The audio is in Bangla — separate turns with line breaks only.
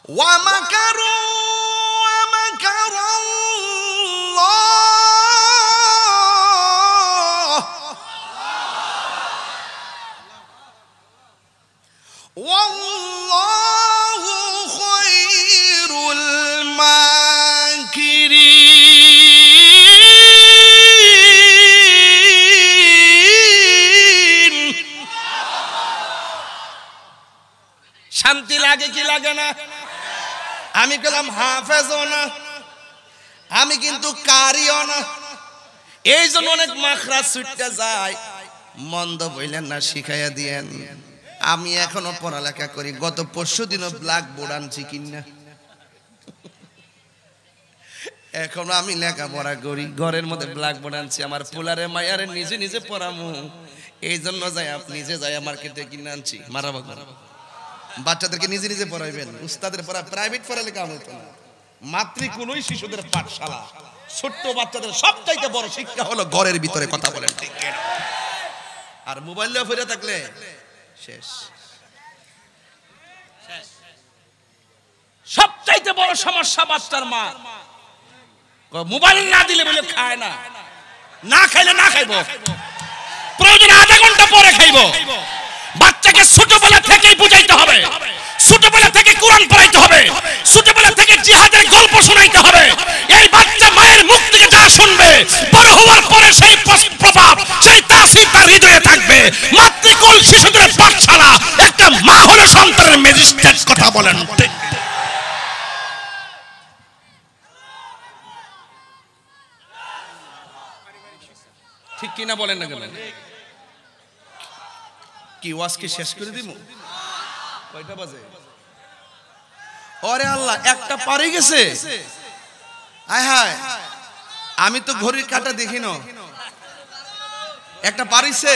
ওয়া মাকারু ওয়া মাকারাল্লাহ ওয়াল্লাহু খায়রুল মাকিরিন। শান্তি লাগে কি লাগে না? আমি কলাম হাফেজও না, আমি কিন্তু কারিও না, এই জন্য অনেক মাখরাজ ছুটতে যায়। মন্দ বললেন না, শিখাইয়া দিয়েন। আমি এখনো পড়ালেখা করি, গত পরশু দিনও ব্ল্যাক বোর্ড আনছি কিনা, এখনো আমি লেখাপড়া করি, ঘরের মধ্যে ব্ল্যাক বোর্ড আনছি। আমার পোলারে মায়ারে নিজে নিজে পড়ামু, এই জন্য যাই আপনি নিজে যাই মার্কেটে কিনে আনছি। মারাবা বাচ্চাদেরকে নিজে নিজে পড়াইবেন, উস্তাদের পড়া প্রাইভেট পড়ালে কাম হতো না। মাতৃকুলই শিশুদের পাঠশালা, ছোট্ট বাচ্চাদের সবচাইতে বড় শিক্ষা হলো ঘরের ভিতরে কথা বলেন, ঠিক কিনা? আর মোবাইলে ফিরে থাকলে শেষ। সবচাইতে বড় সমস্যা বাচ্চার মা মোবাইল না দিলে বলে খায় না, না খাইলে না খাইবো, প্রয়োজনে আধা ঘন্টা পরে খাইবো। বাচ্চাকে ছোটবেলা থেকেই বুঝাইতে হবে, ছোটবেলা থেকে কোরআন পড়াইতে হবে, ছোটবেলা থেকে জিহাদের গল্প শোনাইতে হবে। এই বাচ্চা মায়ের মুখ থেকে যা শুনবে, বড় হওয়ার পরে সেই প্রভাব, সেই তাসির তার হৃদয়ে থাকবে। মাতৃকুল শিশুদের পাঠশালা, একটা মা হলো সন্তানের ম্যাজিস্ট্রেট। কথা বলেন ঠিক কিনা? বলেন না কেন? কি ওয়াজকে শেষ করে দিব? কয়টা বাজে? ওরে আল্লাহ, একটা পারে গেছে। আয় হায়, আমি তো ঘড়ির কাঁটা দেখি না, একটা পারিছে।